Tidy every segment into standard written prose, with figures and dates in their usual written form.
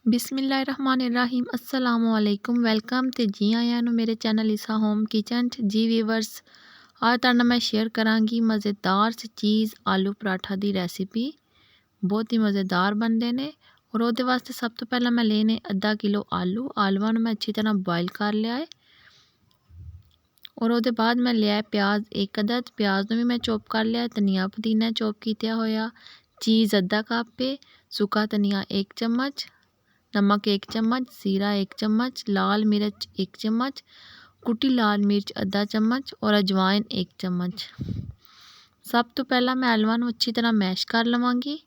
बिस्मिल्लाहिर्रहमानिर्रहीम अस्सलामुअलैकुम वेलकम ते जी आया नु मेरे चैनल इसा होम किचन जी व्यूवर्स आज तुहाडे मैं शेयर करांगी मज़ेदार सी चीज़ आलू पराठा दी रेसिपी। बहुत ही मज़ेदार बनते ने और उसदे वास्ते सब तो पहला मैं लेने आधा किलो आलू आलूआं नूं मैं अच्छी तरह बॉयल कर लिया है और उसदे बाद मैं लिया प्याज एक अदद प्याज नूं भी मैं चॉप कर लिया, धनिया पुदीना चॉप किया होया, चीज़ अद्धा कप है, सुका धनिया 1 चम्मच, नमक 1 चम्मच, जीरा 1 चम्मच, लाल मिर्च 1 चम्मच, कुटी लाल मिर्च आधा चम्मच और अजवाइन 1 चम्मच। सब तो पहला मैं आलूआं नूं अच्छी तरह मैश कर लवांगी।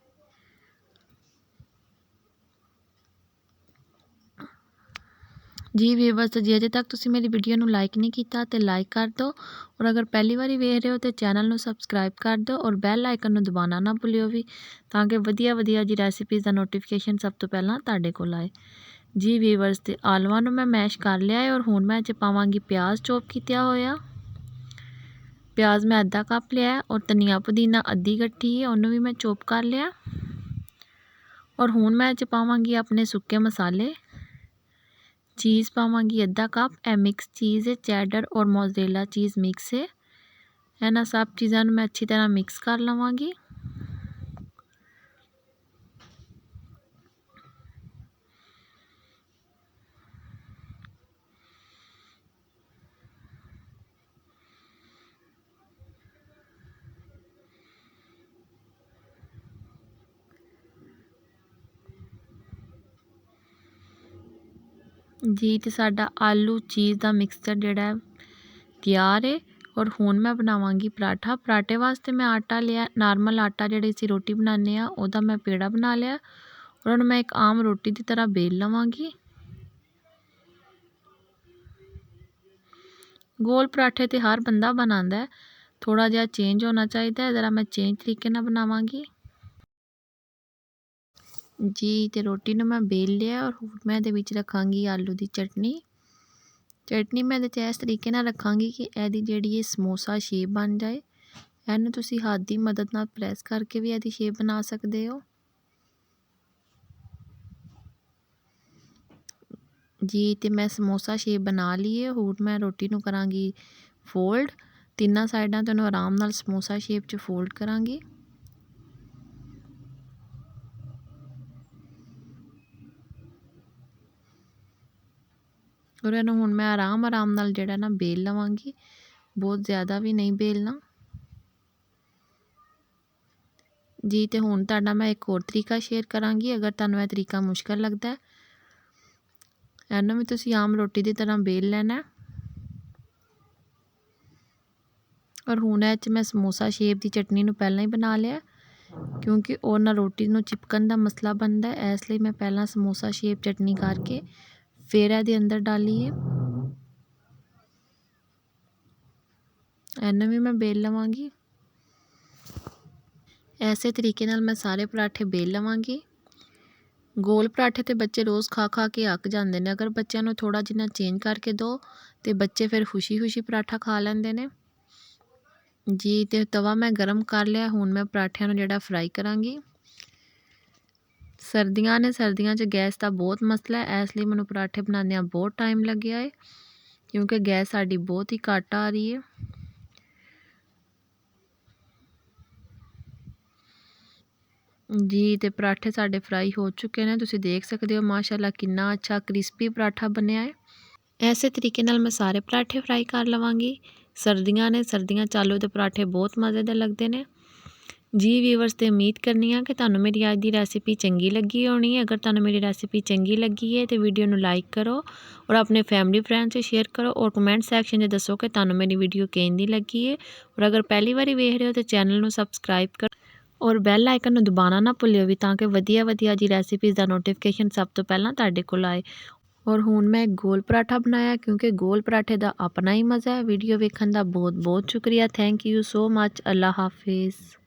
जी व्यूअर्स जी अजे तक तुसीं मेरी वीडियो नूं लाइक नहीं किया तो लाइक कर दो और अगर पहली बारी वेख रहे हो तो चैनल नूं सबसक्राइब कर दो और बैल आइकन नूं दबाना ना भुल्लियो भी ताकि वधिया वधिया जी रेसिपीज़ दा नोटिफिकेशन सब तो पहला तुहाडे कोल आए। जी व्यूअर्स ते आलूआं नूं मैं मैश कर लिया है और हुण मैं इच पावांगी प्याज चॉप किया होया। प्याज मैं आधा कप लिया और धनिया पुदीना अद्धी गट्ठी है उन्होंने भी मैं चॉप कर लिया और हुण मैं इच पावांगी अपने सुक्के मसाले। चीज़ पावांगी आधा कप ए मिक्स चीज़ है, चेडर और मोज़रेला चीज़ मिक्स है। इन्हां सब चीज़ों मैं अच्छी तरह मिक्स कर लवांगी। जी तो साडा आलू चीज़ का मिक्सचर जिहड़ा तैयार है और हुण मैं बनावांगी पराठा। पराठे वास्ते मैं आटा लिया नॉर्मल आटा जिहड़ी असीं रोटी बनाने आ उहदा मैं पेड़ा बना लिया और उहनूं मैं एक आम रोटी की तरह बेल लवांगी। गोल पराठे तो हर बंदा बनाता है, थोड़ा जिहा चेंज होना चाहिए, ज़रा मैं चेंज तरीके नाल बनावांगी। जी तो रोटी नूं मैं बेल लिया और हुण मैं इहदे विच रखांगी आलू की चटनी। चटनी मैं इहदे च इस तरीके नाल रखांगी कि इहदी जिहड़ी समोसा शेप बन जाए। इहनूं तुसीं हत्थ की मदद नाल प्रैस करके भी इहदी शेप बना सकदे हो। जी तो मैं समोसा शेप बना ली है। हुण मैं रोटी नूं करांगी फोल्ड, तिन्नां साइडां तो इहनूं आराम नाल समोसा शेप च फोल्ड करांगी। और इहनूं हुण मैं आराम नाल जिहड़ा ना बेल लवांगी, बहुत ज़्यादा भी नहीं बेलना। जी तो हुण तुहाडा मैं एक होर तरीका शेयर करांगी, अगर तुहानूं यह तरीका मुश्किल लगता है इहनूं भी तुसीं आम रोटी की तरह बेल लेना है। और हुण इह च मैं समोसा शेप की चटनी नूं पहलां ही बना लिया क्योंकि और ना रोटी नूं चिपकन का मसला बनता है, इसलिए मैं पहलां समोसा शेप चटनी करके फिर इहदे अंदर डाली है। इहनूं भी मैं बेल लवांगी। ऐसे तरीके नाल मैं सारे पराठे बेल लवांगी। गोल पराठे तो बच्चे रोज़ खा खा के अक जाते हैं, अगर बच्चों को थोड़ा जिन्ना चेंज करके दो तो बच्चे फिर खुशी खुशी पराठा खा लेंदे ने। जी तो तवा मैं गर्म कर लिया, हुण मैं पराठिਆਂ ਨੂੰ ਜਿਹੜਾ फ्राई करांगी। सर्दियां ने सर्दियां च गैस का बहुत मसला है, इसलिए मैनूं पराठे बनाने बहुत टाइम लग्या है क्योंकि गैस साडी बहुत ही घट आ रही है। जी तो पराठे साडे फ्राई हो चुके हैं, तुसीं देख सकते हो माशाल्लाह कितना अच्छा क्रिस्पी पराठा बनया है। ऐसे तरीके नाल मैं सारे पराठे फ्राई कर लवांगी। सर्दियां ने सर्दियां चालू तो पराठे बहुत मज़े दे लगते हैं। जी व्यूअर्स तो उम्मीद करनी है कि तुहानूं मेरी अज की रेसिपी चंगी लगी होनी है। अगर तुहानूं मेरी रेसिपी चंगी लगी है तो वीडियो नूं लाइक करो और अपने फैमिली फ्रेंड्स से शेयर करो और कमेंट सैक्शन में दसो कि तुहानूं मेरी वीडियो किवें दी लगी है। और अगर पहली बारी वेख रहे हो तो चैनल नूं सबसक्राइब करो और बैल आइकन नूं दबाना ना भुल्लियो भी ताकि वधिया वधिया जी रेसिपीज़ का नोटिफिकेशन सब तो पहला तुहाडे कोल आए। और हुण मैं एक गोल पराठा बनाया क्योंकि गोल पराठे का अपना ही मज़ा है। वीडियो वेखण का बहुत बहुत शुक्रिया। Thank you so much. अल्लाह हाफिज़।